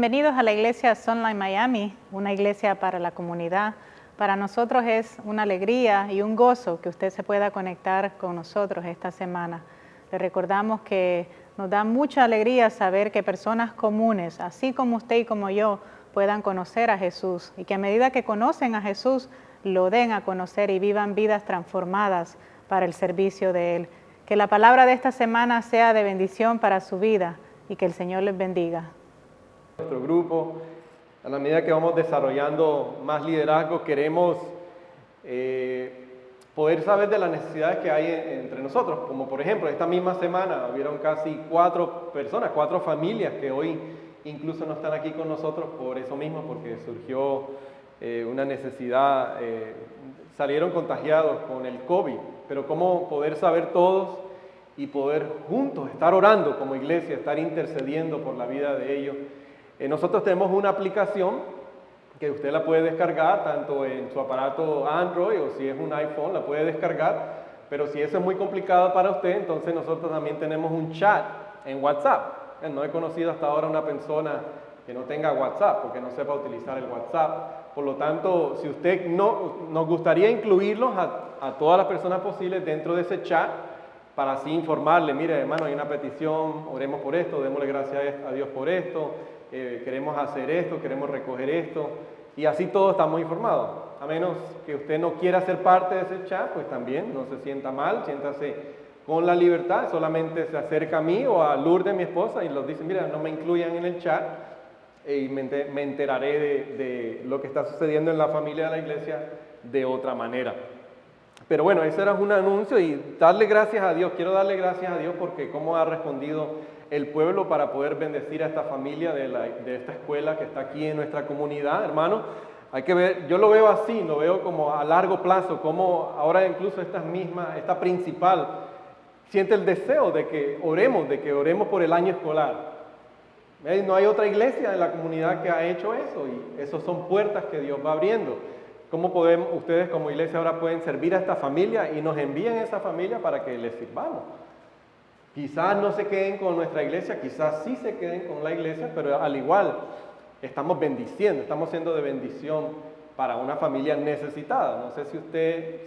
Bienvenidos a la iglesia Sunlight Miami, una iglesia para la comunidad. Para nosotros es una alegría y un gozo que usted se pueda conectar con nosotros esta semana. Le recordamos que nos da mucha alegría saber que personas comunes, así como usted y como yo, puedan conocer a Jesús y que a medida que conocen a Jesús, lo den a conocer y vivan vidas transformadas para el servicio de Él. Que la palabra de esta semana sea de bendición para su vida y que el Señor les bendiga. Nuestro grupo, a la medida que vamos desarrollando más liderazgo, queremos poder saber de las necesidades que hay entre nosotros. Como por ejemplo, esta misma semana hubieron casi 4 personas, 4 familias que hoy incluso no están aquí con nosotros por eso mismo, porque surgió una necesidad, salieron contagiados con el COVID, pero cómo poder saber todos y poder juntos estar orando como iglesia, estar intercediendo por la vida de ellos. Nosotros tenemos una aplicación que usted la puede descargar tanto en su aparato Android o si es un iPhone la puede descargar, pero si eso es muy complicado para usted, entonces nosotros también tenemos un chat en WhatsApp. No he conocido hasta ahora una persona que no tenga WhatsApp o que no sepa utilizar el WhatsApp. Por lo tanto, si usted nos gustaría incluirlos a todas las personas posibles dentro de ese chat para así informarle, mire hermano, hay una petición, oremos por esto, démosle gracias a Dios por esto. Queremos hacer esto, queremos recoger esto, y así todos estamos informados. A menos que usted no quiera ser parte de ese chat, pues también no se sienta mal, siéntase con la libertad, solamente se acerca a mí o a Lourdes, mi esposa, y los dice, mira, no me incluyan en el chat, y me enteraré de lo que está sucediendo en la familia de la iglesia de otra manera. Pero bueno, ese era un anuncio y darle gracias a Dios, quiero darle gracias a Dios porque cómo ha respondido el pueblo para poder bendecir a esta familia de esta escuela que está aquí en nuestra comunidad, hermano. Hay que ver, yo lo veo así, lo veo como a largo plazo, como ahora incluso esta principal, siente el deseo de que oremos por el año escolar. No hay otra iglesia en la comunidad que ha hecho eso y esas son puertas que Dios va abriendo. ¿Cómo podemos, ustedes como iglesia ahora pueden servir a esta familia y nos envían a esa familia para que les sirvamos? Quizás no se queden con nuestra iglesia, quizás sí se queden con la iglesia, pero al igual estamos bendiciendo, estamos siendo de bendición para una familia necesitada. No sé si usted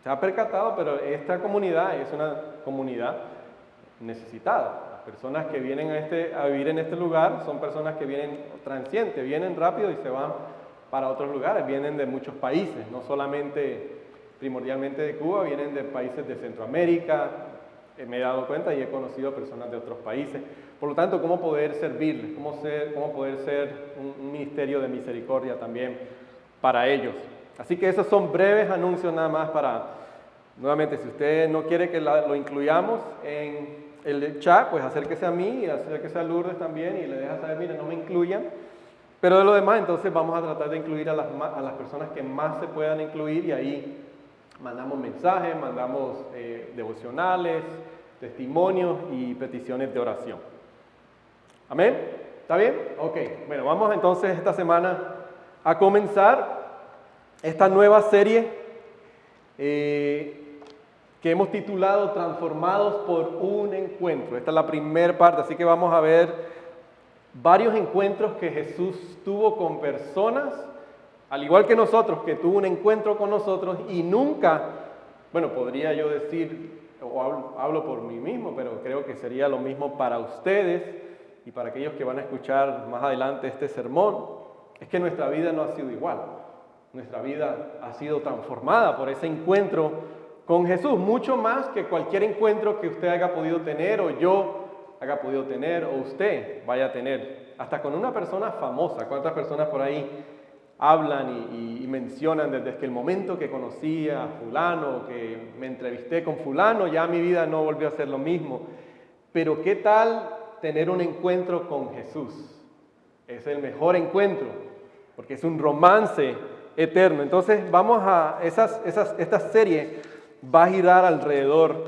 se ha percatado, pero esta comunidad es una comunidad necesitada. Las personas que vienen a vivir en este lugar son personas que vienen transientes, vienen rápido y se van para otros lugares, vienen de muchos países, no solamente primordialmente de Cuba, vienen de países de Centroamérica. Me he dado cuenta y he conocido personas de otros países. Por lo tanto, ¿cómo poder servirles? ¿Cómo poder ser un ministerio de misericordia también para ellos? Así que esos son breves anuncios nada más para, nuevamente, si usted no quiere que lo incluyamos en el chat, pues acérquese a mí y acérquese a Lourdes también y le deja saber, mire, no me incluyan. Pero de lo demás, entonces vamos a tratar de incluir a las personas que más se puedan incluir y ahí mandamos mensajes, mandamos devocionales, testimonios y peticiones de oración. ¿Amén? ¿Está bien? Ok. Bueno, vamos entonces esta semana a comenzar esta nueva serie que hemos titulado Transformados por un Encuentro. Esta es la primera parte, así que vamos a ver varios encuentros que Jesús tuvo con personas, al igual que nosotros, que tuvo un encuentro con nosotros y nunca, bueno, podría yo decir, o hablo por mí mismo, pero creo que sería lo mismo para ustedes y para aquellos que van a escuchar más adelante este sermón, es que nuestra vida no ha sido igual. Nuestra vida ha sido transformada por ese encuentro con Jesús, mucho más que cualquier encuentro que usted haya podido tener o yo haya podido tener o usted vaya a tener, hasta con una persona famosa. ¿Cuántas personas por ahí hablan y mencionan desde que el momento que conocí a fulano, que me entrevisté con fulano, ya mi vida no volvió a ser lo mismo? Pero ¿qué tal tener un encuentro con Jesús? Es el mejor encuentro, porque es un romance eterno. Entonces vamos a, esta serie va a girar alrededor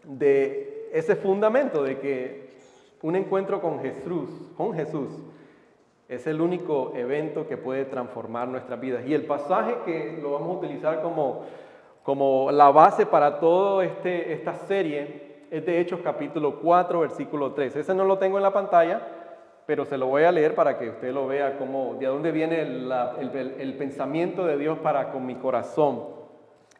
de ese fundamento de que un encuentro con Jesús es el único evento que puede transformar nuestras vidas. Y el pasaje que lo vamos a utilizar como la base para toda esta serie es de Hechos capítulo 4, versículo 3. Ese no lo tengo en la pantalla, pero se lo voy a leer para que usted lo vea de dónde viene el pensamiento de Dios para con mi corazón.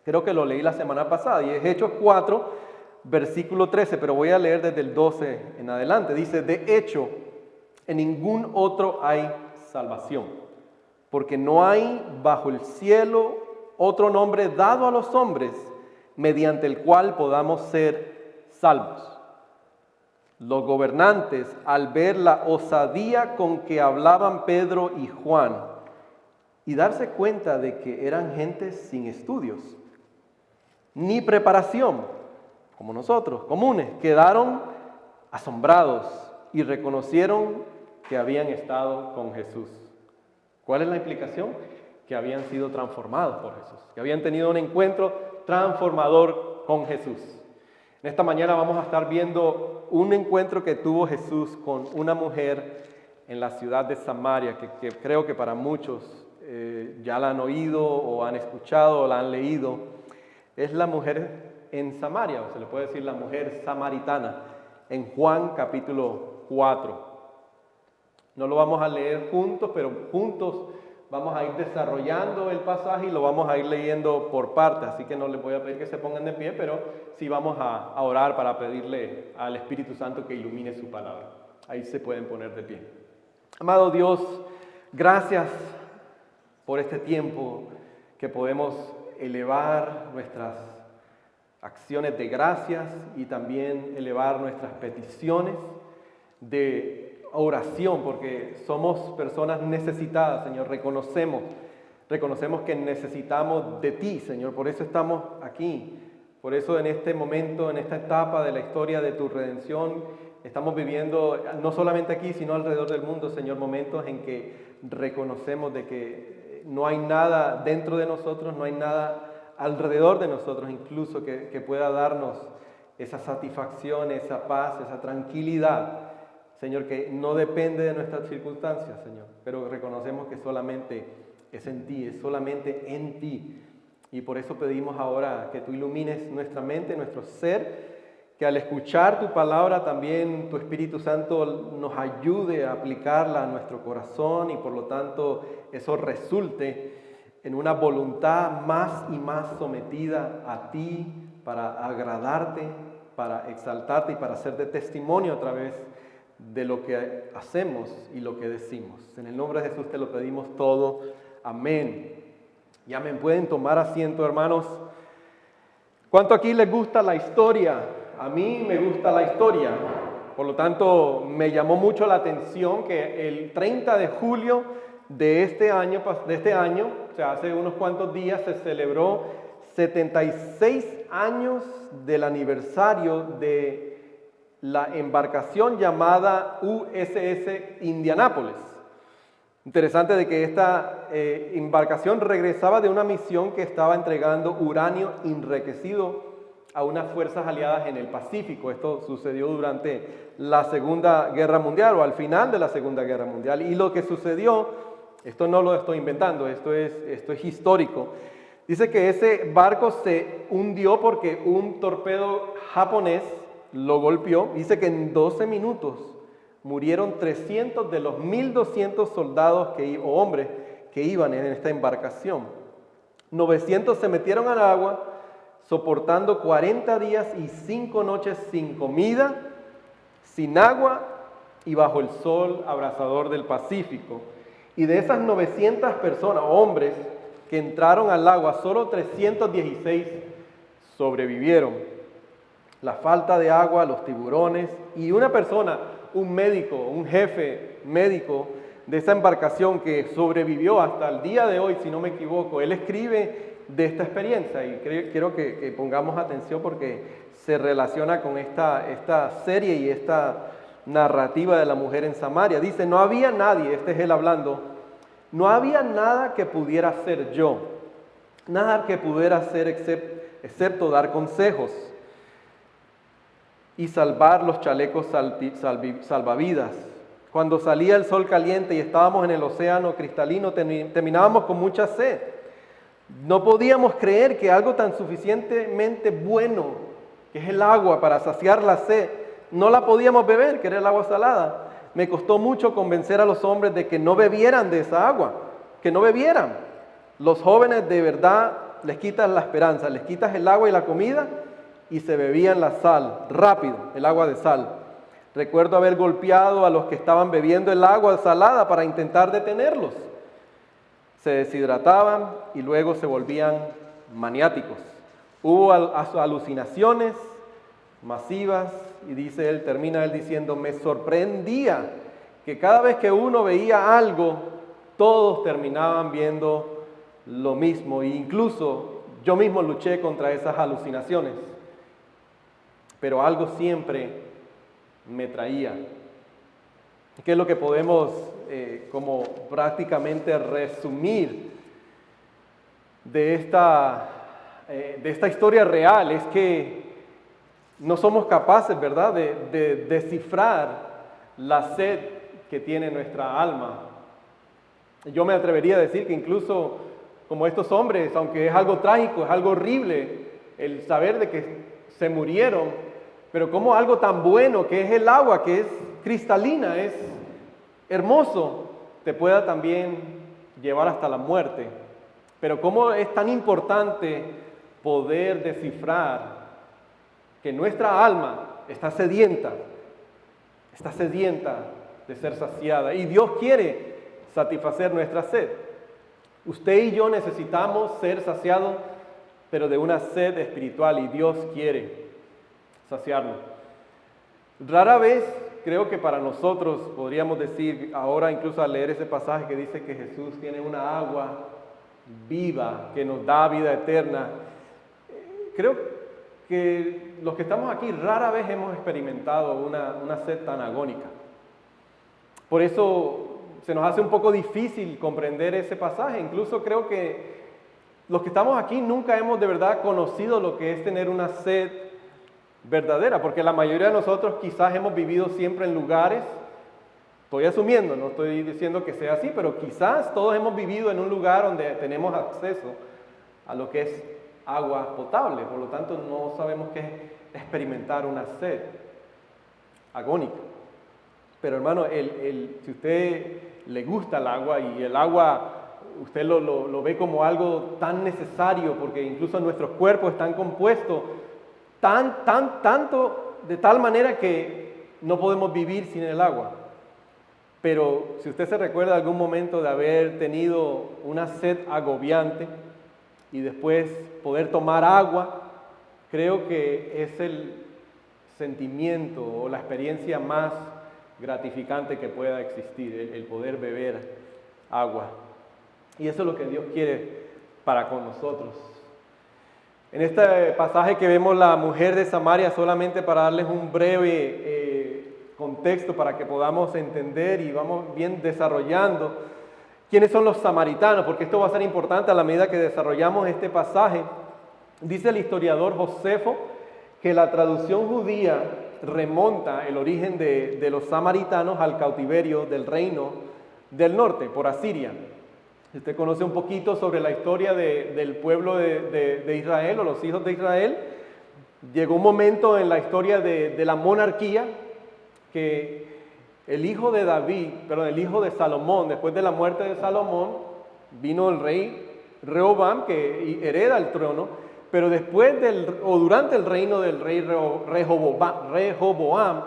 Creo que lo leí la semana pasada y es Hechos 4, versículo 13, pero voy a leer desde el 12 en adelante. Dice, de hecho, en ningún otro hay salvación, porque no hay bajo el cielo otro nombre dado a los hombres mediante el cual podamos ser salvos. Los gobernantes, al ver la osadía con que hablaban Pedro y Juan y darse cuenta de que eran gentes sin estudios ni preparación, como nosotros, comunes, quedaron asombrados y reconocieron que habían estado con Jesús. ¿Cuál es la implicación? Que habían sido transformados por Jesús, que habían tenido un encuentro transformador con Jesús. En esta mañana vamos a estar viendo un encuentro que tuvo Jesús con una mujer en la ciudad de Samaria, que creo que para muchos ya la han oído o han escuchado o la han leído. Es la mujer en Samaria, o se le puede decir la mujer samaritana, en Juan capítulo 4. No lo vamos a leer juntos, pero juntos vamos a ir desarrollando el pasaje y lo vamos a ir leyendo por partes, así que no les voy a pedir que se pongan de pie, pero sí vamos a orar para pedirle al Espíritu Santo que ilumine su palabra. Ahí se pueden poner de pie. Amado Dios, gracias por este tiempo que podemos elevar nuestras acciones de gracias y también elevar nuestras peticiones de oración, porque somos personas necesitadas, Señor. Reconocemos que necesitamos de ti, Señor. Por eso estamos aquí. Por eso en este momento, en esta etapa de la historia de tu redención, estamos viviendo no solamente aquí, sino alrededor del mundo, Señor, momentos en que reconocemos de que no hay nada dentro de nosotros, no hay nada alrededor de nosotros incluso que pueda darnos esa satisfacción, esa paz, esa tranquilidad, Señor, que no depende de nuestras circunstancias, Señor, pero reconocemos que solamente es en ti, es solamente en ti. Y por eso pedimos ahora que tú ilumines nuestra mente, nuestro ser, que al escuchar tu palabra también tu Espíritu Santo nos ayude a aplicarla a nuestro corazón y por lo tanto eso resulte en una voluntad más y más sometida a ti para agradarte, para exaltarte y para ser de testimonio a través de lo que hacemos y lo que decimos. En el nombre de Jesús te lo pedimos todo. Amén. Y amén. Pueden tomar asiento, hermanos. ¿Cuánto aquí les gusta la historia? A mí me gusta la historia. Por lo tanto, me llamó mucho la atención que el 30 de julio de este año, o sea, hace unos cuantos días, se celebró 76 años del aniversario de la embarcación llamada USS Indianápolis. Interesante de que esta embarcación regresaba de una misión que estaba entregando uranio enriquecido a unas fuerzas aliadas en el Pacífico. Esto sucedió durante la Segunda Guerra Mundial o al final de la Segunda Guerra Mundial. Y lo que sucedió, esto no lo estoy inventando, esto es histórico. Dice que ese barco se hundió porque un torpedo japonés lo golpeó. Dice que en 12 minutos murieron 300 de los 1.200 soldados o hombres que iban en esta embarcación. 900 se metieron al agua, soportando 40 días y 5 noches sin comida, sin agua y bajo el sol abrasador del Pacífico. Y de esas 900 personas, hombres, que entraron al agua, solo 316 sobrevivieron. La falta de agua, los tiburones y una persona, un médico, un jefe médico de esa embarcación que sobrevivió hasta el día de hoy, si no me equivoco, él escribe de esta experiencia y quiero que pongamos atención porque se relaciona con esta serie y esta narrativa de la mujer en Samaria. Dice, no había nadie, este es él hablando, no había nada que pudiera hacer yo, nada que pudiera hacer excepto dar consejos y salvar los chalecos salvavidas. Cuando salía el sol caliente y estábamos en el océano cristalino, terminábamos con mucha sed. No podíamos creer que algo tan suficientemente bueno, que es el agua para saciar la sed, no la podíamos beber, que era el agua salada. me costó mucho convencer a los hombres de que no bebieran de esa agua, que no bebieran. Los jóvenes de verdad les quitas la esperanza, les quitas el agua y la comida y se bebían la sal, rápido, el agua de sal. Recuerdo haber golpeado a los que estaban bebiendo el agua salada para intentar detenerlos. Se deshidrataban y luego se volvían maniáticos. Hubo alucinaciones masivas y dice él, termina él diciendo, me sorprendía que cada vez que uno veía algo, todos terminaban viendo lo mismo. E incluso yo mismo luché contra esas alucinaciones, pero algo siempre me traía. ¿Qué es lo que podemos como prácticamente resumir de esta historia real? Es que no somos capaces, ¿verdad?, de descifrar la sed que tiene nuestra alma. Yo me atrevería a decir que incluso como estos hombres, aunque es algo trágico, es algo horrible el saber de que se murieron, pero como algo tan bueno que es el agua, que es cristalina, es hermoso, te pueda también llevar hasta la muerte. Pero cómo es tan importante poder descifrar que nuestra alma está sedienta de ser saciada y Dios quiere satisfacer nuestra sed. Usted y yo necesitamos ser saciados, pero de una sed espiritual y Dios quiere saciarnos. Rara vez creo que para nosotros podríamos decir, ahora incluso al leer ese pasaje que dice que Jesús tiene una agua viva que nos da vida eterna, creo que los que estamos aquí rara vez hemos experimentado una sed tan agónica. Por eso se nos hace un poco difícil comprender ese pasaje. Incluso creo que los que estamos aquí nunca hemos de verdad conocido lo que es tener una sed verdadera, porque la mayoría de nosotros quizás hemos vivido siempre en lugares, estoy asumiendo, no estoy diciendo que sea así, pero quizás todos hemos vivido en un lugar donde tenemos acceso a lo que es agua potable, por lo tanto no sabemos qué es experimentar una sed agónica. Pero hermano, si usted le gusta el agua y el agua usted lo ve como algo tan necesario, porque incluso nuestros cuerpos están compuestos tanto de tal manera que no podemos vivir sin el agua. Pero si usted se recuerda algún momento de haber tenido una sed agobiante y después poder tomar agua, creo que es el sentimiento o la experiencia más gratificante que pueda existir, el poder beber agua. Y eso es lo que Dios quiere para con nosotros. En este pasaje que vemos la mujer de Samaria, solamente para darles un breve contexto para que podamos entender y vamos bien desarrollando quiénes son los samaritanos, porque esto va a ser importante a la medida que desarrollamos este pasaje. Dice el historiador Josefo que la traducción judía remonta el origen de los samaritanos al cautiverio del reino del norte por Asiria. Si usted conoce un poquito sobre la historia del pueblo de Israel o los hijos de Israel, llegó un momento en la historia de la monarquía que el hijo de Salomón, después de la muerte de Salomón, vino el rey Rehoboam que hereda el trono, pero durante el reino del rey Rehoboam,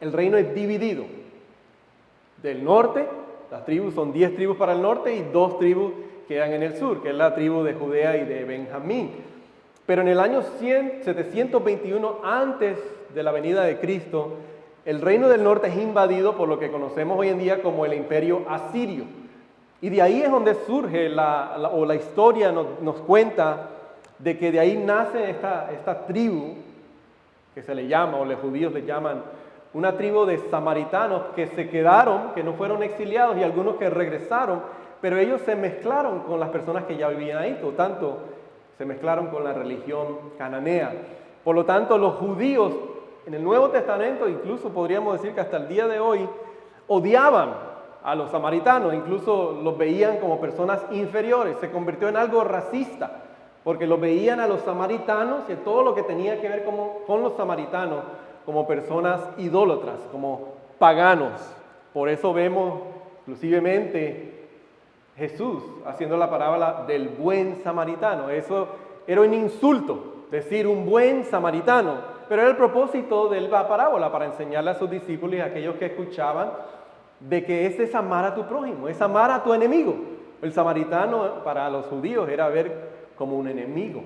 el reino es dividido. Del norte, las tribus son 10 tribus para el norte y 2 tribus quedan en el sur, que es la tribu de Judea y de Benjamín. Pero en el año 721 antes de la venida de Cristo, el reino del norte es invadido por lo que conocemos hoy en día como el imperio asirio. Y de ahí es donde surge la historia nos cuenta de que de ahí nace esta tribu que se le llama, o los judíos le llaman, una tribu de samaritanos que se quedaron, que no fueron exiliados y algunos que regresaron, pero ellos se mezclaron con las personas que ya vivían ahí, por tanto, se mezclaron con la religión cananea. Por lo tanto, los judíos en el Nuevo Testamento, incluso podríamos decir que hasta el día de hoy, odiaban a los samaritanos, incluso los veían como personas inferiores, se convirtió en algo racista, porque los veían a los samaritanos y todo lo que tenía que ver con los samaritanos como personas idólatras, como paganos. Por eso vemos exclusivamente Jesús haciendo la parábola del buen samaritano. Eso era un insulto, decir un buen samaritano, pero era el propósito de la parábola para enseñarle a sus discípulos y a aquellos que escuchaban de que ese es amar a tu prójimo, es amar a tu enemigo. El samaritano para los judíos era ver como un enemigo.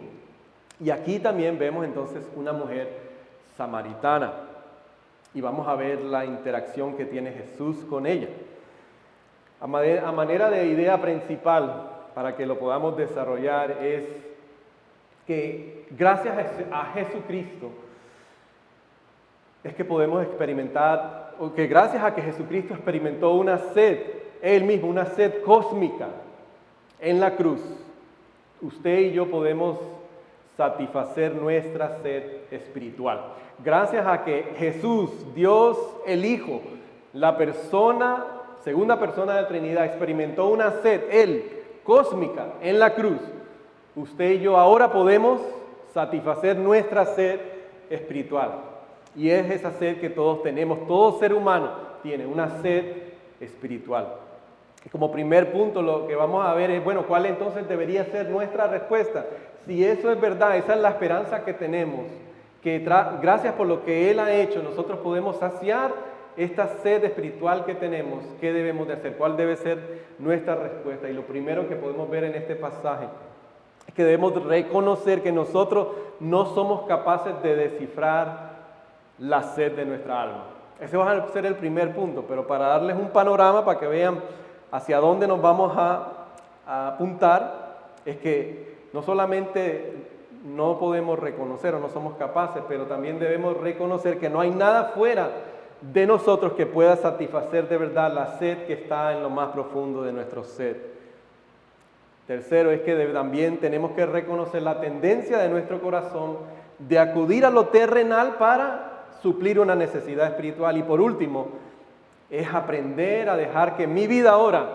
Y aquí también vemos entonces una mujer samaritana. Y vamos a ver la interacción que tiene Jesús con ella. A manera de idea principal, para que lo podamos desarrollar, es que gracias a Jesucristo es que podemos experimentar, o que gracias a que Jesucristo experimentó una sed, Él mismo, una sed cósmica en la cruz, usted y yo podemos satisfacer nuestra sed espiritual. Gracias a que Jesús, Dios el Hijo, la persona, segunda persona de la Trinidad, experimentó una sed, Él, cósmica, en la cruz, usted y yo ahora podemos satisfacer nuestra sed espiritual. Y es esa sed que todos tenemos, todo ser humano tiene una sed espiritual. Y como primer punto lo que vamos a ver es, bueno, ¿cuál entonces debería ser nuestra respuesta? Si eso es verdad, esa es la esperanza que tenemos, que gracias por lo que Él ha hecho, nosotros podemos saciar esta sed espiritual que tenemos. ¿Qué debemos de hacer? ¿Cuál debe ser nuestra respuesta? Y lo primero que podemos ver en este pasaje es que debemos reconocer que nosotros no somos capaces de descifrar la sed de nuestra alma. Ese va a ser el primer punto, pero para darles un panorama, para que vean hacia dónde nos vamos a apuntar, es que no solamente no podemos reconocer o no somos capaces, pero también debemos reconocer que no hay nada fuera de nosotros que pueda satisfacer de verdad la sed que está en lo más profundo de nuestro ser. Tercero es que también tenemos que reconocer la tendencia de nuestro corazón de acudir a lo terrenal para suplir una necesidad espiritual. Y por último, es aprender a dejar que mi vida ahora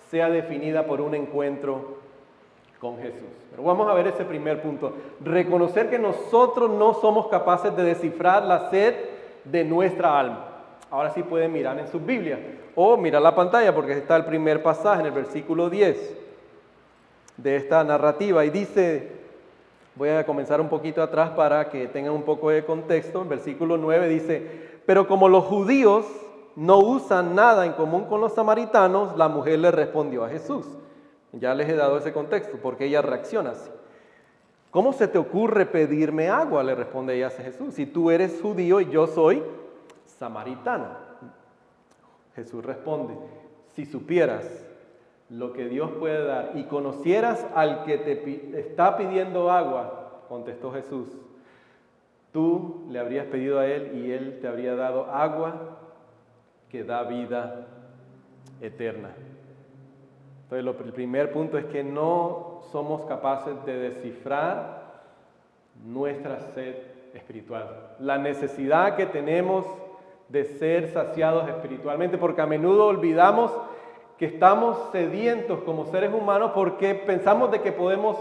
sea definida por un encuentro con Jesús. Pero vamos a ver ese primer punto. Reconocer que nosotros no somos capaces de descifrar la sed de nuestra alma. Ahora sí pueden mirar en sus Biblias o mirar la pantalla porque está el primer pasaje en el versículo 10 de esta narrativa. Y dice, voy a comenzar un poquito atrás para que tengan un poco de contexto. En versículo 9 dice, pero como los judíos no usan nada en común con los samaritanos, la mujer le respondió a Jesús. Ya les he dado ese contexto, porque ella reacciona así. ¿Cómo se te ocurre pedirme agua? Le responde ella a Jesús. Si tú eres judío y yo soy samaritano. Jesús responde, si supieras lo que Dios puede dar y conocieras al que te está pidiendo agua, contestó Jesús, tú le habrías pedido a él y él te habría dado agua que da vida eterna. Entonces, el primer punto es que no somos capaces de descifrar nuestra sed espiritual, la necesidad que tenemos de ser saciados espiritualmente, porque a menudo olvidamos que estamos sedientos como seres humanos porque pensamos de que podemos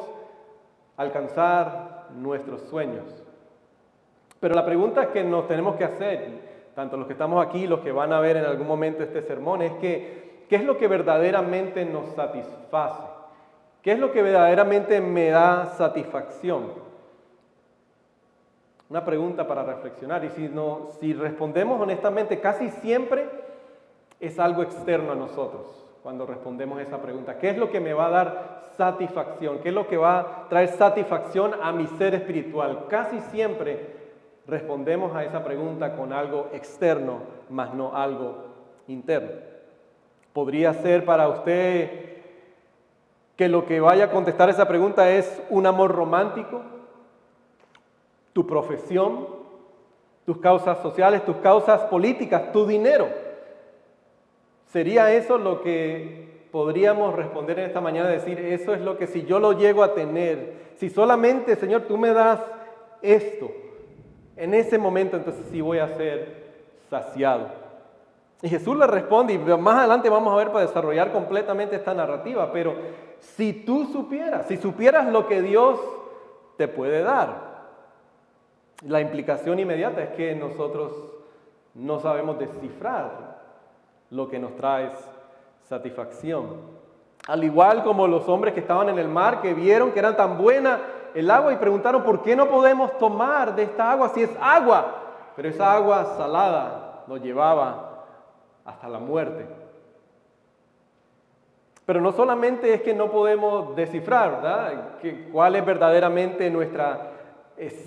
alcanzar nuestros sueños. Pero la pregunta que nos tenemos que hacer, tanto los que estamos aquí, los que van a ver en algún momento este sermón, es que ¿qué es lo que verdaderamente nos satisface? ¿Qué es lo que verdaderamente me da satisfacción? Una pregunta para reflexionar, y si respondemos honestamente, casi siempre es algo externo a nosotros cuando respondemos esa pregunta. ¿Qué es lo que me va a dar satisfacción? ¿Qué es lo que va a traer satisfacción a mi ser espiritual? Casi siempre respondemos a esa pregunta con algo externo, más no algo interno. Podría ser para usted que lo que vaya a contestar esa pregunta es un amor romántico, tu profesión, tus causas sociales, tus causas políticas, tu dinero. ¿Sería eso lo que podríamos responder en esta mañana? Decir, eso es lo que si yo lo llego a tener, si solamente, Señor, tú me das esto, en ese momento entonces sí voy a ser saciado. Y Jesús le responde, y más adelante vamos a ver para desarrollar completamente esta narrativa, pero si tú supieras, si supieras lo que Dios te puede dar, la implicación inmediata es que nosotros no sabemos descifrar lo que nos trae satisfacción. Al igual como los hombres que estaban en el mar, que vieron que era tan buena el agua y preguntaron, ¿por qué no podemos tomar de esta agua si es agua? Pero esa agua salada nos llevaba hasta la muerte. Pero no solamente es que no podemos descifrar, ¿verdad?, cuál es verdaderamente nuestra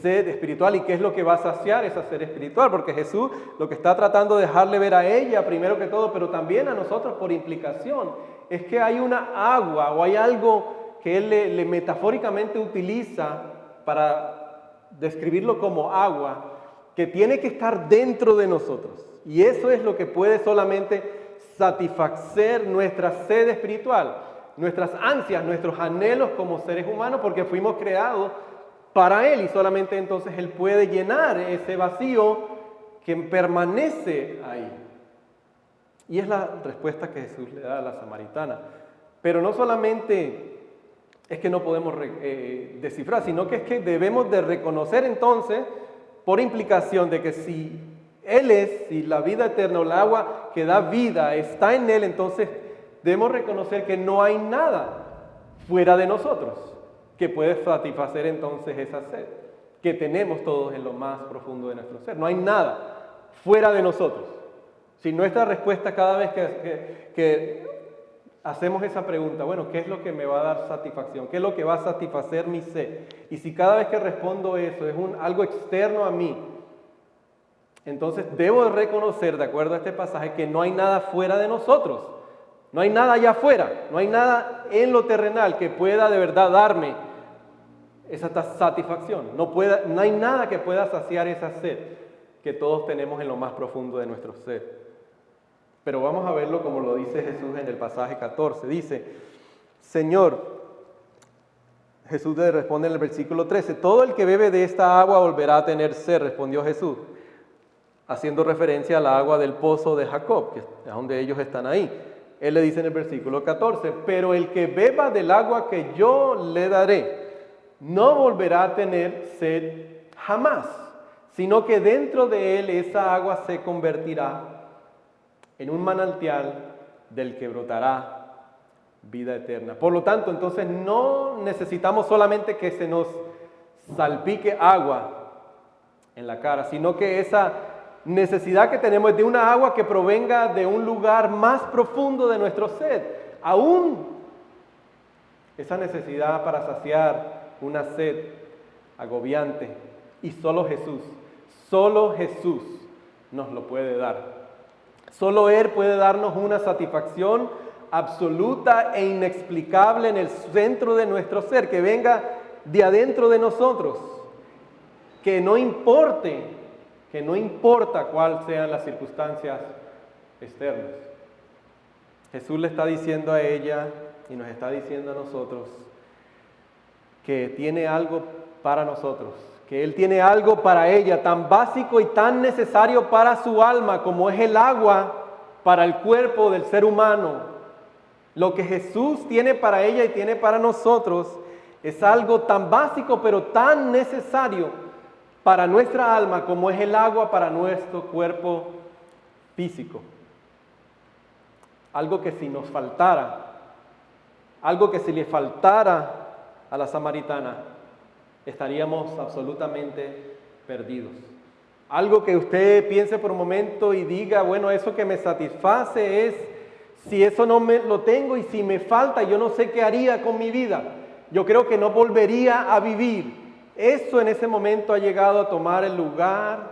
sed espiritual y qué es lo que va a saciar esa sed espiritual, porque Jesús lo que está tratando de dejarle ver a ella primero que todo, pero también a nosotros por implicación, es que hay una agua o hay algo que Él le metafóricamente utiliza para describirlo como agua, que tiene que estar dentro de nosotros. Y eso es lo que puede solamente satisfacer nuestra sed espiritual, nuestras ansias, nuestros anhelos como seres humanos, porque fuimos creados para Él y solamente entonces Él puede llenar ese vacío que permanece ahí. Y es la respuesta que Jesús le da a la samaritana. Pero no solamente es que no podemos descifrar, sino que es que debemos de reconocer entonces, por implicación de que si Él es, si la vida eterna o el agua que da vida está en Él, entonces debemos reconocer que no hay nada fuera de nosotros que puede satisfacer entonces esa sed que tenemos todos en lo más profundo de nuestro ser. No hay nada fuera de nosotros. Si nuestra respuesta cada vez que hacemos esa pregunta, bueno, ¿qué es lo que me va a dar satisfacción? ¿Qué es lo que va a satisfacer mi sed? Y si cada vez que respondo eso es algo externo a mí, entonces debo reconocer, de acuerdo a este pasaje, que no hay nada fuera de nosotros. No hay nada allá afuera, no hay nada en lo terrenal que pueda de verdad darme esa satisfacción. No hay nada que pueda saciar esa sed que todos tenemos en lo más profundo de nuestro ser. Pero vamos a verlo como lo dice Jesús en el pasaje 14. Dice, Señor, Jesús le responde en el versículo 13, todo el que bebe de esta agua volverá a tener sed, respondió Jesús, haciendo referencia al agua del pozo de Jacob, que es donde ellos están ahí. Él le dice en el versículo 14, pero el que beba del agua que yo le daré, no volverá a tener sed jamás, sino que dentro de él esa agua se convertirá en un manantial del que brotará vida eterna. Por lo tanto, entonces no necesitamos solamente que se nos salpique agua en la cara, sino que esa necesidad que tenemos es de una agua que provenga de un lugar más profundo de nuestro ser. Aún esa necesidad para saciar una sed agobiante, y solo Jesús nos lo puede dar. Solo Él puede darnos una satisfacción absoluta e inexplicable en el centro de nuestro ser, que venga de adentro de nosotros, que no importa cuáles sean las circunstancias externas. Jesús le está diciendo a ella y nos está diciendo a nosotros que tiene algo para nosotros, que Él tiene algo para ella tan básico y tan necesario para su alma como es el agua para el cuerpo del ser humano. Lo que Jesús tiene para ella y tiene para nosotros es algo tan básico pero tan necesario para nuestra alma como es el agua para nuestro cuerpo físico. Algo que si nos faltara, algo que si le faltara a la samaritana, estaríamos absolutamente perdidos. Algo que usted piense por un momento y diga, bueno, eso que me satisface es, si eso no lo tengo y si me falta, yo no sé qué haría con mi vida. Yo creo que no volvería a vivir. Eso en ese momento ha llegado a tomar el lugar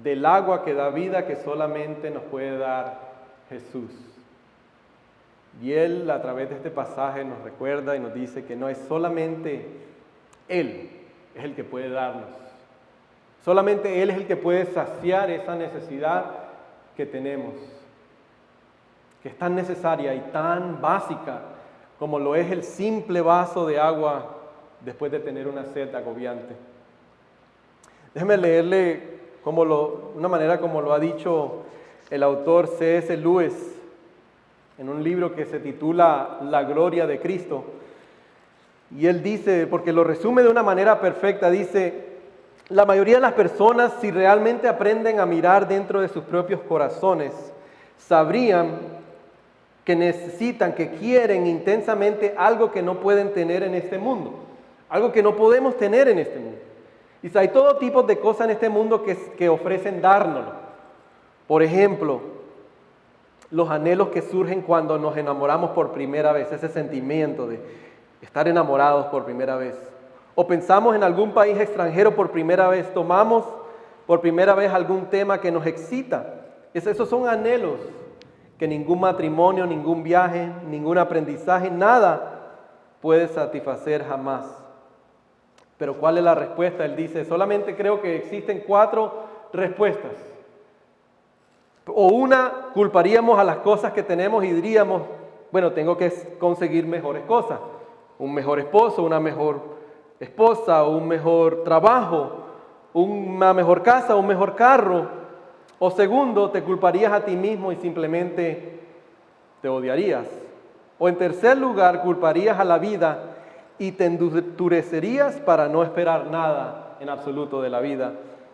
del agua que da vida que solamente nos puede dar Jesús. Y Él a través de este pasaje nos recuerda y nos dice que no es solamente Él es el que puede darnos. Solamente Él es el que puede saciar esa necesidad que tenemos, que es tan necesaria y tan básica como lo es el simple vaso de agua después de tener una sed agobiante. Déjeme leerle una manera como lo ha dicho el autor C.S. Lewis en un libro que se titula La gloria de Cristo. Y él dice, porque lo resume de una manera perfecta, dice, la mayoría de las personas, si realmente aprenden a mirar dentro de sus propios corazones, sabrían que necesitan, que quieren intensamente algo que no pueden tener en este mundo, algo que no podemos tener en este mundo. Y hay todo tipo de cosas en este mundo que ofrecen dárnoslo. Por ejemplo, los anhelos que surgen cuando nos enamoramos por primera vez, ese sentimiento de estar enamorados por primera vez. O pensamos en algún país extranjero por primera vez, tomamos por primera vez algún tema que nos excita. Esos son anhelos que ningún matrimonio, ningún viaje, ningún aprendizaje, nada puede satisfacer jamás. Pero ¿cuál es la respuesta? Él dice, solamente creo que existen 4 respuestas. O una, culparíamos a las cosas que tenemos y diríamos, bueno, tengo que conseguir mejores cosas. Un mejor esposo, una mejor esposa, un mejor trabajo, una mejor casa, un mejor carro. O segundo, te culparías a ti mismo y simplemente te odiarías. O en tercer lugar, culparías a la vida y te endurecerías para no esperar nada en absoluto de la vida.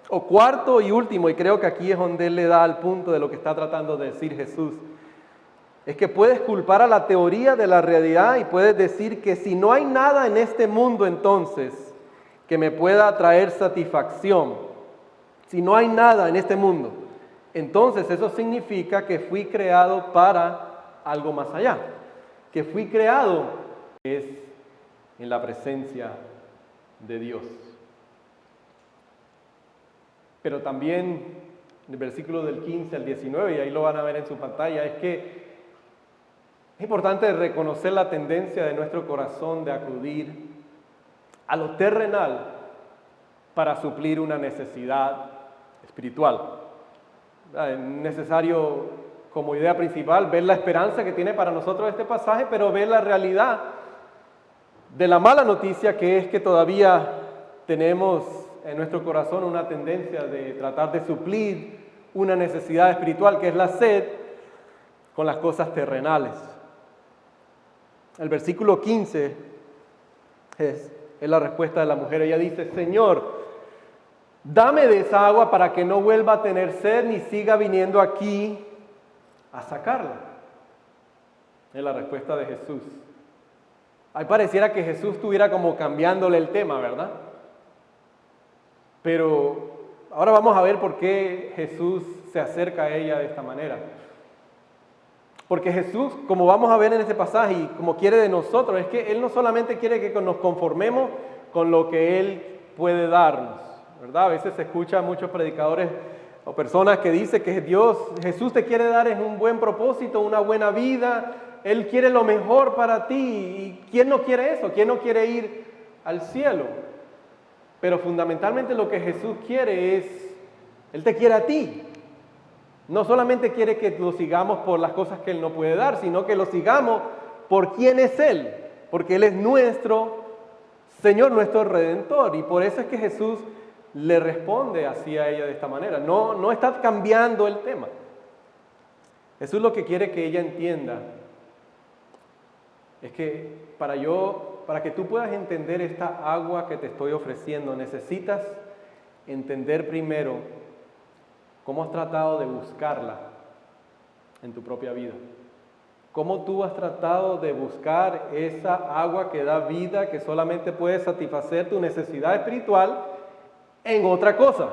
O cuarto y último, y creo que aquí es donde él le da al punto de lo que está tratando de decir Jesús, es que puedes culpar a la teoría de la realidad y puedes decir que si no hay nada en este mundo entonces que me pueda traer satisfacción, si no hay nada en este mundo, entonces eso significa que fui creado para algo más allá, que fui creado es en la presencia de Dios. Pero también en el versículo del 15 al 19, y ahí lo van a ver en su pantalla, es que es importante reconocer la tendencia de nuestro corazón de acudir a lo terrenal para suplir una necesidad espiritual. Es necesario, como idea principal, ver la esperanza que tiene para nosotros este pasaje, pero ver la realidad de la mala noticia, que es que todavía tenemos en nuestro corazón una tendencia de tratar de suplir una necesidad espiritual, que es la sed, con las cosas terrenales. El versículo 15 es la respuesta de la mujer. Ella dice, Señor, dame de esa agua para que no vuelva a tener sed ni siga viniendo aquí a sacarla. Es la respuesta de Jesús. Ahí pareciera que Jesús estuviera como cambiándole el tema, ¿verdad? Pero ahora vamos a ver por qué Jesús se acerca a ella de esta manera. Porque Jesús, como vamos a ver en este pasaje y como quiere de nosotros, es que Él no solamente quiere que nos conformemos con lo que Él puede darnos, ¿verdad? A veces se escucha a muchos predicadores o personas que dicen que Jesús te quiere dar es un buen propósito, una buena vida, Él quiere lo mejor para ti. ¿Y quién no quiere eso? ¿Quién no quiere ir al cielo? Pero fundamentalmente lo que Jesús quiere es, Él te quiere a ti. No solamente quiere que lo sigamos por las cosas que Él no puede dar, sino que lo sigamos por quién es Él, porque Él es nuestro Señor, nuestro Redentor. Y por eso es que Jesús le responde así a ella de esta manera. No está cambiando el tema. Jesús lo que quiere que ella entienda es que para que tú puedas entender esta agua que te estoy ofreciendo, necesitas entender primero cómo has tratado de buscarla en tu propia vida. Cómo tú has tratado de buscar esa agua que da vida, que solamente puede satisfacer tu necesidad espiritual en otra cosa.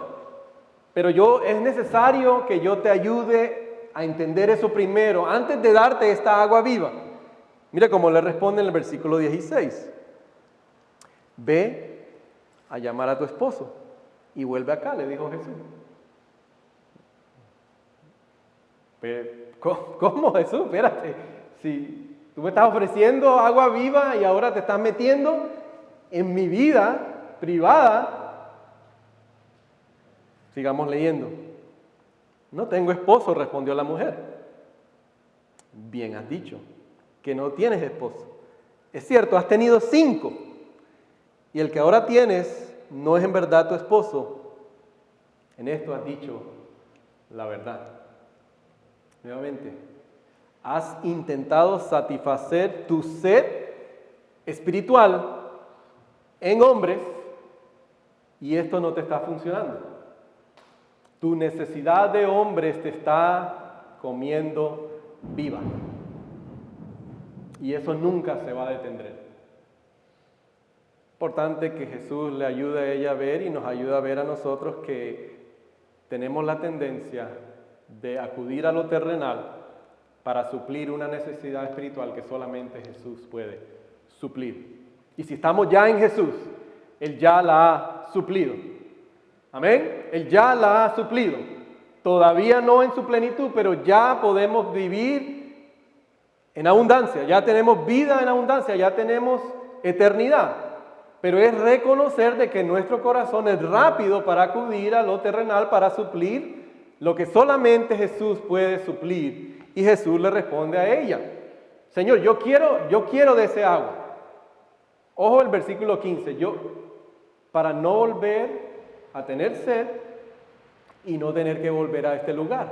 Pero es necesario que yo te ayude a entender eso primero, antes de darte esta agua viva. Mira cómo le responde en el versículo 16. Ve a llamar a tu esposo y vuelve acá, le dijo Jesús. ¿Cómo, Jesús? Espérate. Si tú me estás ofreciendo agua viva y ahora te estás metiendo en mi vida privada. Sigamos leyendo. No tengo esposo, respondió la mujer. Bien has dicho, que no tienes esposo. Es cierto, has tenido 5. Y el que ahora tienes no es en verdad tu esposo. En esto has dicho la verdad. Nuevamente, has intentado satisfacer tu sed espiritual en hombres y esto no te está funcionando. Tu necesidad de hombres te está comiendo viva. Y eso nunca se va a detener. Importante que Jesús le ayude a ella a ver y nos ayude a ver a nosotros que tenemos la tendencia de acudir a lo terrenal para suplir una necesidad espiritual que solamente Jesús puede suplir. Y si estamos ya en Jesús, Él ya la ha suplido. Amén. Él ya la ha suplido. Todavía no en su plenitud, pero ya podemos vivir en abundancia. Ya tenemos vida en abundancia, ya tenemos eternidad. Pero es reconocer de que nuestro corazón es rápido para acudir a lo terrenal, para suplir lo que solamente Jesús puede suplir. Y Jesús le responde a ella: Señor, yo quiero de ese agua. Ojo el versículo 15, para no volver a tener sed y no tener que volver a este lugar.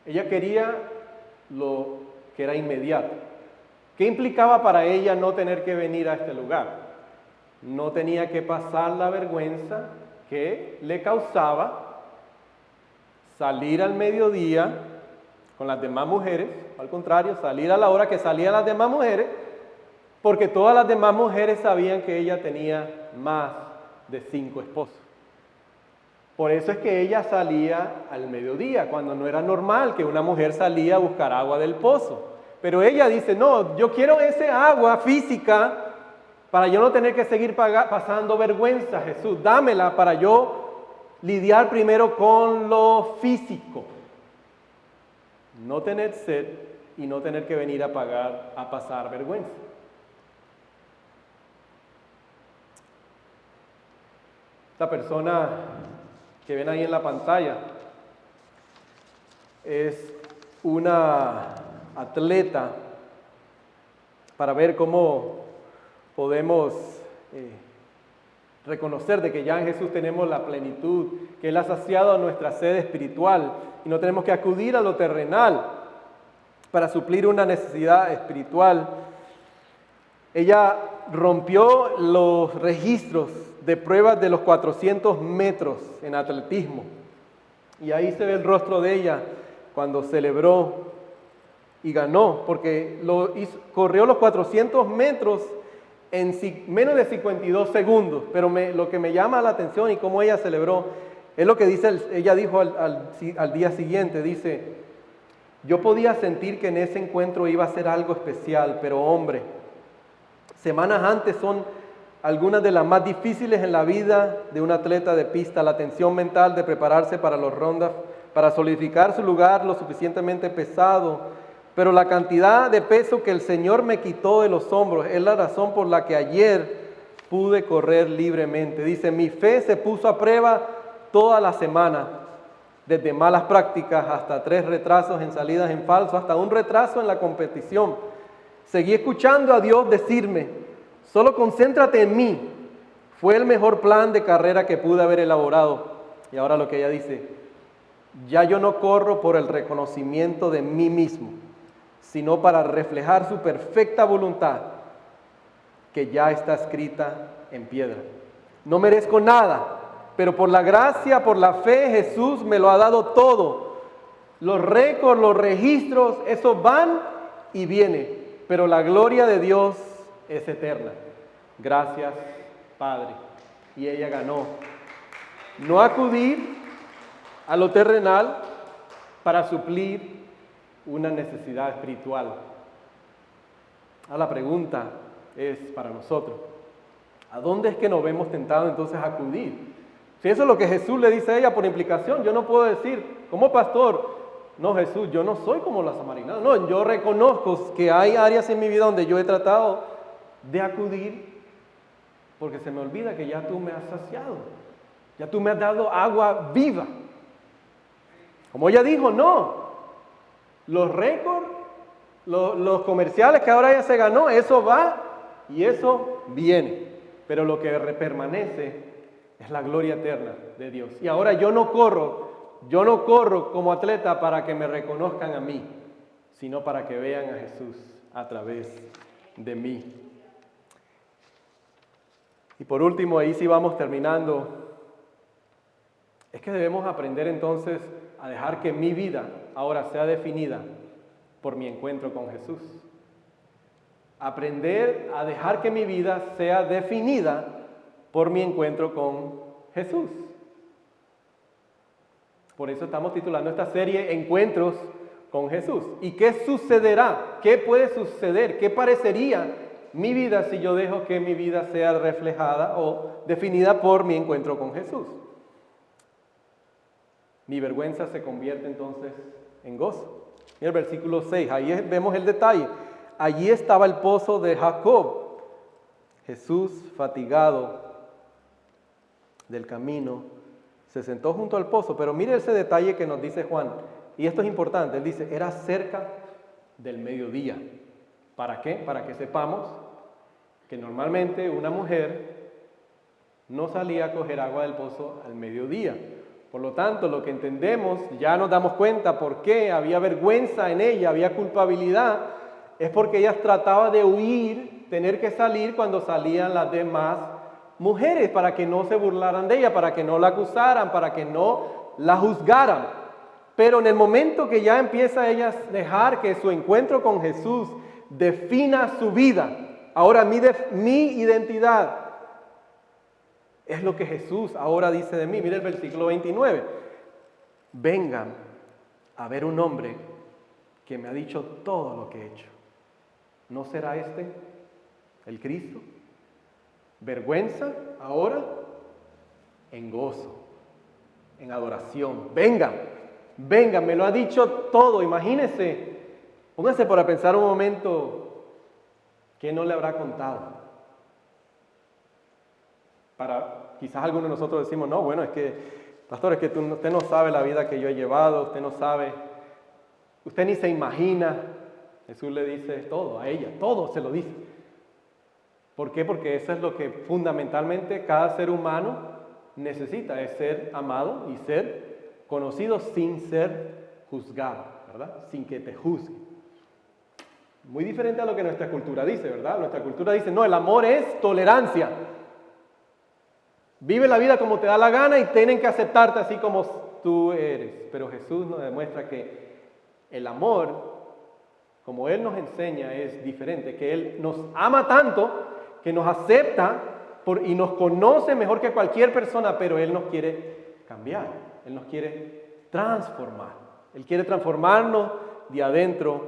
Ella quería lo que era inmediato. ¿Qué implicaba para ella no tener que venir a este lugar? No tenía que pasar la vergüenza que le causaba salir al mediodía con las demás mujeres, al contrario, salir a la hora que salían las demás mujeres, porque todas las demás mujeres sabían que ella tenía más de 5 esposos. Por eso es que ella salía al mediodía, cuando no era normal que una mujer salía a buscar agua del pozo. Pero ella dice: no, yo quiero ese agua física para yo no tener que seguir pasando vergüenza. Jesús, dámela para yo lidiar primero con lo físico. No tener sed y no tener que venir a pasar vergüenza. Esta persona que ven ahí en la pantalla es una atleta, para ver cómo podemos reconocer de que ya en Jesús tenemos la plenitud, que Él ha saciado nuestra sed espiritual y no tenemos que acudir a lo terrenal para suplir una necesidad espiritual. Ella rompió los registros de pruebas de los 400 metros en atletismo. Y ahí se ve el rostro de ella cuando celebró y ganó, porque corrió los 400 metros en menos de 52 segundos. Pero lo que me llama la atención y cómo ella celebró, es lo que ella dijo al día siguiente. Dice: yo podía sentir que en ese encuentro iba a ser algo especial, pero hombre, semanas antes son algunas de las más difíciles en la vida de un atleta de pista. La tensión mental de prepararse para los rondas, para solidificar su lugar lo suficientemente pesado. Pero la cantidad de peso que el Señor me quitó de los hombros es la razón por la que ayer pude correr libremente. Dice: mi fe se puso a prueba toda la semana, desde malas prácticas hasta 3 retrasos en salidas en falso, hasta un retraso en la competición. Seguí escuchando a Dios decirme: solo concéntrate en mí. Fue el mejor plan de carrera que pude haber elaborado. Y ahora lo que ella dice: ya yo no corro por el reconocimiento de mí mismo, sino para reflejar su perfecta voluntad, que ya está escrita en piedra. No merezco nada, pero por la gracia, por la fe, Jesús me lo ha dado todo. Los récords, los registros, esos van y vienen, pero la gloria de Dios es eterna. Gracias, Padre. Y ella ganó. No acudir a lo terrenal para suplir una necesidad espiritual. La pregunta es para nosotros: ¿a dónde es que nos vemos tentados entonces a acudir? Si eso es lo que Jesús le dice a ella, por implicación, yo no puedo decir, como pastor: no, Jesús, yo no soy como la samaritana. No, yo reconozco que hay áreas en mi vida donde yo he tratado de acudir, porque se me olvida que ya tú me has saciado, ya tú me has dado agua viva. Como ella dijo, no, los récords, los comerciales que ahora ella se ganó, eso va y eso viene, pero lo que permanece es la gloria eterna de Dios. Y ahora yo no corro como atleta para que me reconozcan a mí, sino para que vean a Jesús a través de mí. Y por último, ahí sí vamos terminando. es que debemos aprender entonces a dejar que mi vida ahora sea definida por mi encuentro con Jesús. Aprender a dejar que mi vida sea definida por mi encuentro con Jesús. Por eso estamos titulando esta serie Encuentros con Jesús. ¿Y qué sucederá? ¿Qué puede suceder? ¿Qué parecería mi vida si yo dejo que mi vida sea reflejada o definida por mi encuentro con Jesús? Mi vergüenza se convierte entonces en gozo. Mira el versículo 6, ahí vemos el detalle. Allí estaba el pozo de Jacob. Jesús, fatigado del camino, se sentó junto al pozo. Pero mire ese detalle que nos dice Juan. Y esto es importante. Él dice, era cerca del mediodía. ¿Para qué? Para que sepamos que normalmente una mujer no salía a coger agua del pozo al mediodía. Por lo tanto, lo que entendemos, ya nos damos cuenta por qué había vergüenza en ella, había culpabilidad, es porque ella trataba de huir, tener que salir cuando salían las demás mujeres, para que no se burlaran de ella, para que no la acusaran, para que no la juzgaran. Pero en el momento que ya empieza ella a dejar que su encuentro con Jesús defina su vida, ahora mi identidad es lo que Jesús ahora dice de mí. Mire el versículo 29. Vengan a ver un hombre que me ha dicho todo lo que he hecho. ¿No será este el Cristo? Vergüenza ahora en gozo, en adoración. Vengan, me lo ha dicho todo. Imagínense, pónganse para pensar un momento, ¿qué no le habrá contado? Quizás algunos de nosotros decimos, no, bueno, es que, pastor, es que usted no sabe la vida que yo he llevado, usted no sabe, usted ni se imagina. Jesús le dice todo a ella, todo se lo dice. ¿Por qué? Porque eso es lo que fundamentalmente cada ser humano necesita, es ser amado y ser conocido sin ser juzgado, ¿verdad? Sin que te juzguen. Muy diferente a lo que nuestra cultura dice, ¿verdad? Nuestra cultura dice, no, el amor es tolerancia. Vive la vida como te da la gana y tienen que aceptarte así como tú eres. Pero Jesús nos demuestra que el amor, como Él nos enseña, es diferente. Que Él nos ama tanto, que nos acepta y nos conoce mejor que cualquier persona, pero Él nos quiere cambiar. Él nos quiere transformar. Él quiere transformarnos de adentro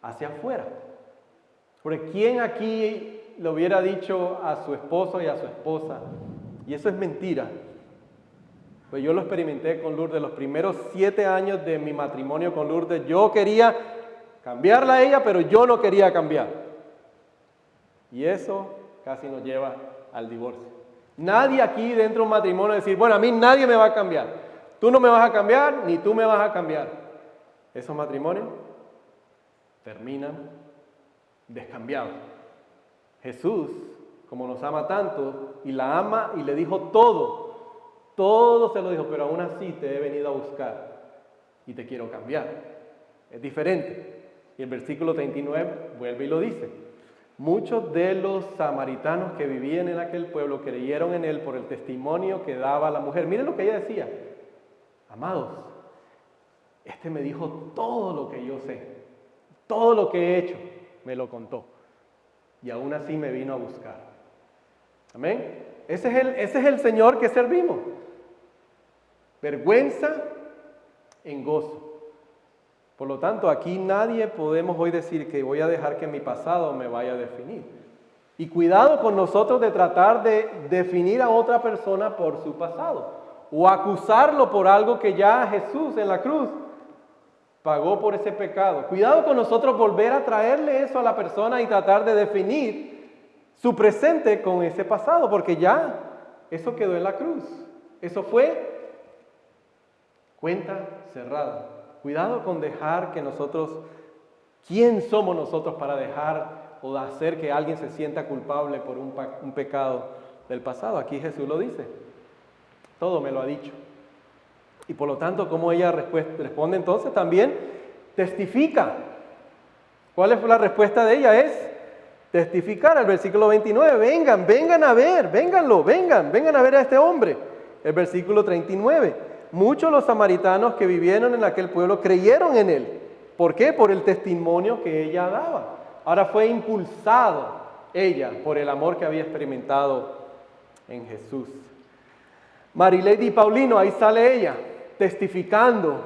hacia afuera. Porque ¿quién aquí le hubiera dicho a su esposo y a su esposa? Y eso es mentira. Pues yo lo experimenté con Lourdes. Los primeros 7 años de mi matrimonio con Lourdes, yo quería cambiarla a ella, pero yo no quería cambiar. Y eso casi nos lleva al divorcio. Nadie aquí dentro de un matrimonio decir, bueno, a mí nadie me va a cambiar. Tú no me vas a cambiar, ni tú me vas a cambiar. Esos matrimonios terminan descambiados. Jesús, como nos ama tanto y la ama y le dijo todo se lo dijo, pero aún así te he venido a buscar y te quiero cambiar. Es diferente. Y el versículo 39 vuelve y lo dice. Muchos de los samaritanos que vivían en aquel pueblo creyeron en él por el testimonio que daba la mujer. Miren lo que ella decía. Amados, este me dijo todo lo que yo sé, todo lo que he hecho, me lo contó. Y aún así me vino a buscar. Amén. Ese es el Señor que servimos. Vergüenza en gozo. Por lo tanto, aquí nadie podemos hoy decir que voy a dejar que mi pasado me vaya a definir. Y cuidado con nosotros de tratar de definir a otra persona por su pasado o acusarlo por algo que ya Jesús en la cruz pagó por ese pecado. Cuidado con nosotros volver a traerle eso a la persona y tratar de definir su presente con ese pasado, porque ya eso quedó en la cruz. Eso fue cuenta cerrada. Cuidado con dejar que nosotros, ¿quién somos nosotros para dejar o hacer que alguien se sienta culpable por un pecado del pasado? Aquí Jesús lo dice. Todo me lo ha dicho. Y por lo tanto, ¿cómo ella responde entonces? También testifica. ¿Cuál es la respuesta de ella? Es testificar. El versículo 29, vengan a ver, vengan a ver a este hombre el versículo 39. Muchos de los samaritanos que vivieron en aquel pueblo creyeron en él. ¿Por qué? Por el testimonio que ella daba. Ahora fue impulsado ella por el amor que había experimentado en Jesús. Marilady Paulino, ahí sale ella, testificando,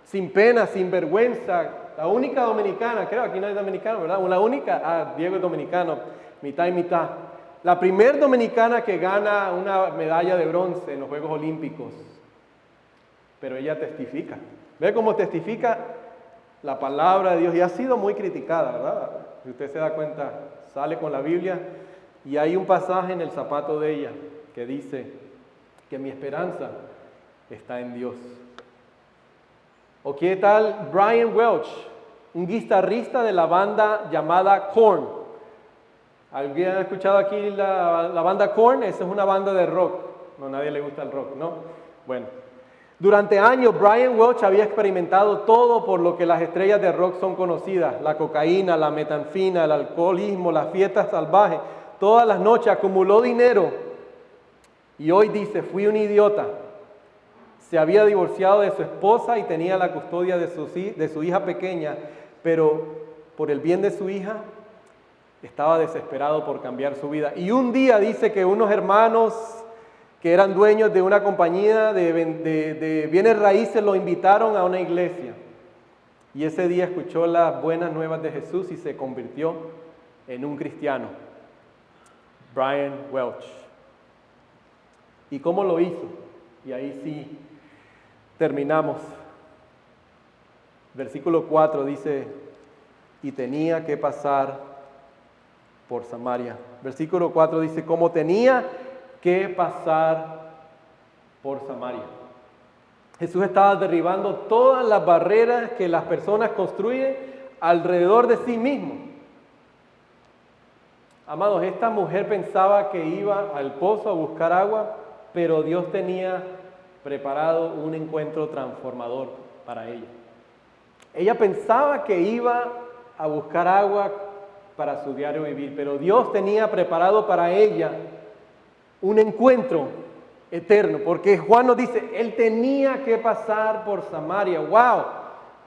sin pena, sin vergüenza. La única dominicana, creo, aquí no hay dominicano, ¿verdad? La única, Diego es dominicano, mitad y mitad. La primer dominicana que gana una medalla de bronce en los Juegos Olímpicos. Pero ella testifica. ¿Ve cómo testifica la palabra de Dios? Y ha sido muy criticada, ¿verdad? Si usted se da cuenta, sale con la Biblia y hay un pasaje en el zapato de ella que dice que mi esperanza está en Dios. ¿O qué tal Brian Welch, un guitarrista de la banda llamada Korn? ¿Alguien ha escuchado aquí la banda Korn? Esa es una banda de rock. No, a nadie le gusta el rock, ¿no? Bueno, durante años Brian Welch había experimentado todo por lo que las estrellas de rock son conocidas: la cocaína, la metanfina, el alcoholismo, las fiestas salvajes. Todas las noches acumuló dinero y hoy dice: fui un idiota. Se había divorciado de su esposa y tenía la custodia de su hija pequeña, pero por el bien de su hija estaba desesperado por cambiar su vida. Y un día dice que unos hermanos que eran dueños de una compañía de bienes raíces lo invitaron a una iglesia. Y ese día escuchó las buenas nuevas de Jesús y se convirtió en un cristiano. Brian Welch. ¿Y cómo lo hizo? Y ahí sí terminamos. Versículo 4 dice: y tenía que pasar por Samaria. Versículo 4 dice: como tenía que pasar por Samaria. Jesús estaba derribando todas las barreras que las personas construyen alrededor de sí mismos. Amados, esta mujer pensaba que iba al pozo a buscar agua, pero Dios tenía preparado un encuentro transformador para ella. Ella pensaba que iba a buscar agua para su diario vivir, pero Dios tenía preparado para ella un encuentro eterno, porque Juan nos dice, Él tenía que pasar por Samaria. ¡Wow!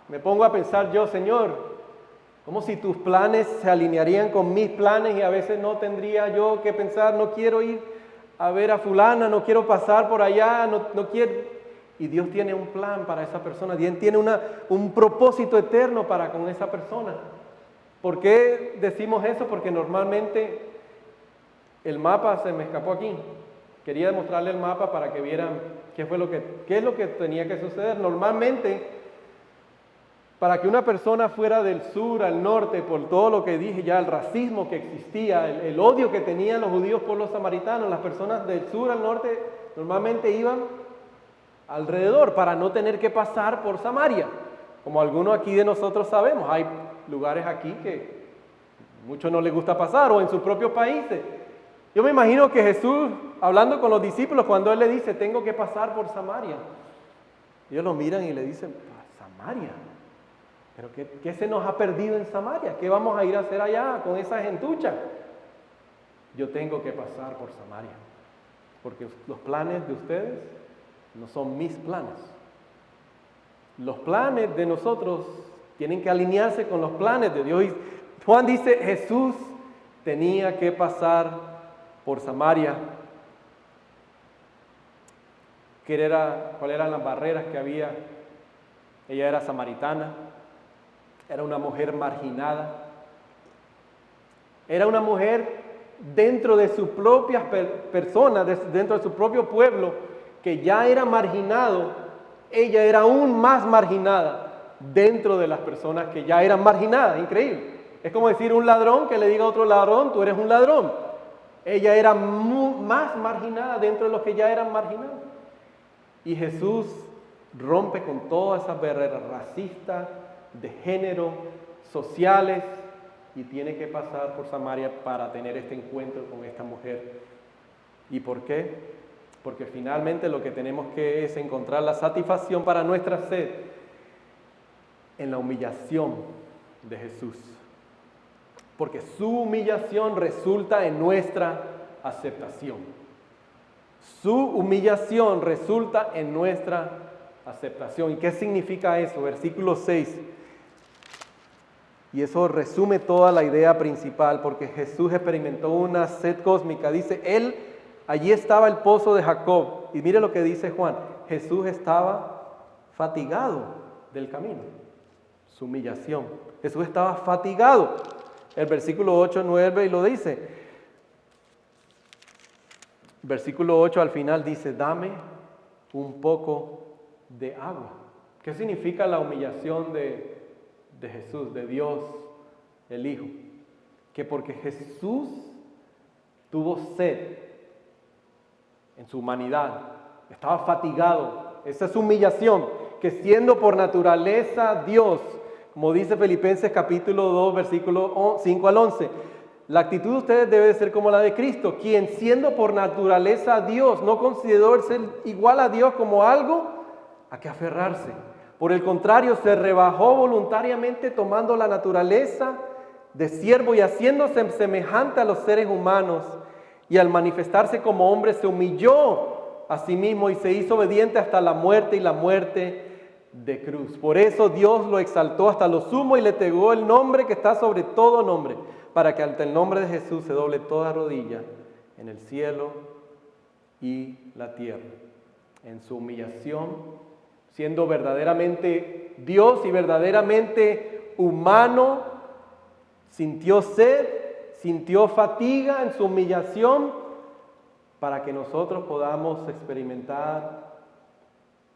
Me pongo a pensar yo, Señor, como si tus planes se alinearían con mis planes y a veces no tendría yo que pensar, no quiero ir a ver a fulana, no quiero pasar por allá, no quiero. Y Dios tiene un plan para esa persona, Dios tiene un propósito eterno para con esa persona. ¿Por qué decimos eso? Porque normalmente el mapa se me escapó aquí. Quería mostrarle el mapa para que vieran qué es lo que tenía que suceder. Normalmente, para que una persona fuera del sur al norte, por todo lo que dije ya, el racismo que existía, el odio que tenían los judíos por los samaritanos, las personas del sur al norte normalmente iban alrededor para no tener que pasar por Samaria. Como algunos aquí de nosotros sabemos, hay lugares aquí que muchos no les gusta pasar, o en sus propios países. Yo me imagino que Jesús, hablando con los discípulos, cuando Él le dice, tengo que pasar por Samaria, ellos lo miran y le dicen, ¿Samaria? ¿Pero qué se nos ha perdido en Samaria? ¿Qué vamos a ir a hacer allá con esa gentucha? Yo tengo que pasar por Samaria, porque los planes de ustedes no son mis planes. Los planes de nosotros tienen que alinearse con los planes de Dios. Y Juan dice, Jesús tenía que pasar por Samaria. ¿Cuáles eran las barreras que había? Ella era samaritana, era una mujer marginada, era una mujer dentro de su propia persona, dentro de su propio pueblo, que ya era marginado. Ella era aún más marginada dentro de las personas que ya eran marginadas. Increíble. Es como decir un ladrón que le diga a otro ladrón, tú eres un ladrón. Ella era más marginada dentro de los que ya eran marginados. Y Jesús rompe con todas esas barreras racistas, de género, sociales, y tiene que pasar por Samaria para tener este encuentro con esta mujer. ¿Y por qué? Porque finalmente lo que tenemos que es encontrar la satisfacción para nuestra sed en la humillación de Jesús. Porque su humillación resulta en nuestra aceptación. Su humillación resulta en nuestra aceptación. ¿Y qué significa eso? Versículo 6. Y eso resume toda la idea principal, porque Jesús experimentó una sed cósmica. Dice, allí estaba el pozo de Jacob. Y mire lo que dice Juan, Jesús estaba fatigado del camino, su humillación. Jesús estaba fatigado. El versículo 8, 9 y lo dice. Versículo 8 al final dice, dame un poco de agua. ¿Qué significa la humillación de Jesús, de Dios, el Hijo? Que porque Jesús tuvo sed en su humanidad, estaba fatigado, esa es su humillación, que siendo por naturaleza Dios, como dice Filipenses capítulo 2, versículo 5 al 11, la actitud de ustedes debe de ser como la de Cristo, quien siendo por naturaleza Dios, no consideró el ser igual a Dios como algo a que aferrarse. Por el contrario, se rebajó voluntariamente tomando la naturaleza de siervo y haciéndose semejante a los seres humanos. Y al manifestarse como hombre se humilló a sí mismo y se hizo obediente hasta la muerte y la muerte de cruz. Por eso Dios lo exaltó hasta lo sumo y le entregó el nombre que está sobre todo nombre, para que ante el nombre de Jesús se doble toda rodilla en el cielo y la tierra. En su humillación, siendo verdaderamente Dios y verdaderamente humano, sintió sed, sintió fatiga en su humillación para que nosotros podamos experimentar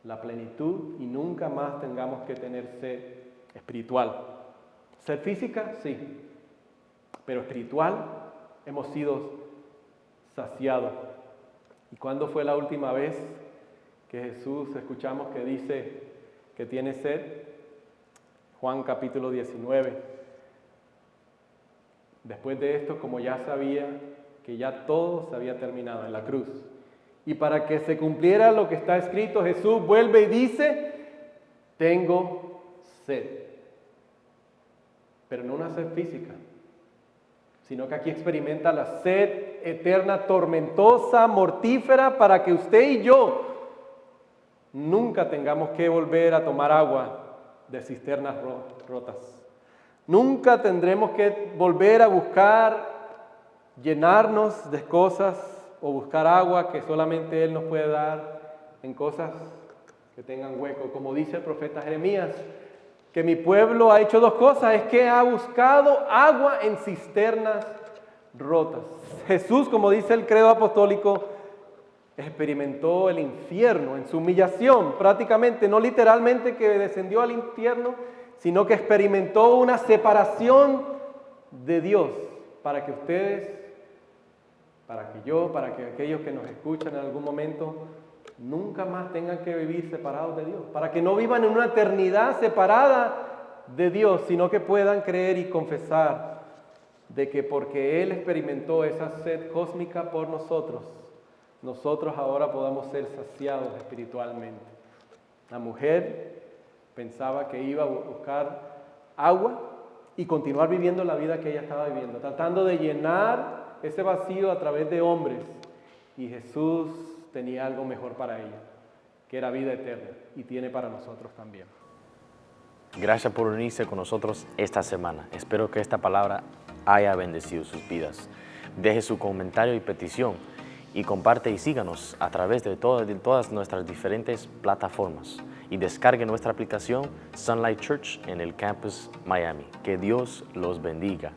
la plenitud y nunca más tengamos que tener sed espiritual. Sed física, sí, pero espiritual hemos sido saciados. ¿Y cuándo fue la última vez que Jesús escuchamos que dice que tiene sed? Juan capítulo 19. Después de esto, como ya sabía que ya todo se había terminado en la cruz, y para que se cumpliera lo que está escrito, Jesús vuelve y dice, tengo sed. Pero no una sed física, sino que aquí experimenta la sed eterna, tormentosa, mortífera, para que usted y yo nunca tengamos que volver a tomar agua de cisternas rotas. Nunca tendremos que volver a buscar llenarnos de cosas o buscar agua que solamente Él nos puede dar en cosas que tengan hueco. Como dice el profeta Jeremías, que mi pueblo ha hecho dos cosas, es que ha buscado agua en cisternas rotas. Jesús, como dice el credo apostólico, experimentó el infierno en su humillación, prácticamente, no literalmente que descendió al infierno, sino que experimentó una separación de Dios para que ustedes, para que yo, para que aquellos que nos escuchan en algún momento, nunca más tengan que vivir separados de Dios, para que no vivan en una eternidad separada de Dios, sino que puedan creer y confesar de que porque Él experimentó esa sed cósmica por nosotros, nosotros ahora podamos ser saciados espiritualmente. La mujer pensaba que iba a buscar agua y continuar viviendo la vida que ella estaba viviendo, tratando de llenar ese vacío a través de hombres. Y Jesús tenía algo mejor para ella, que era vida eterna, y tiene para nosotros también. Gracias por unirse con nosotros esta semana. Espero que esta palabra haya bendecido sus vidas. Deje su comentario y petición y comparte y síganos a través de todas nuestras diferentes plataformas. Y descargue nuestra aplicación Sunlight Church en el campus Miami. Que Dios los bendiga.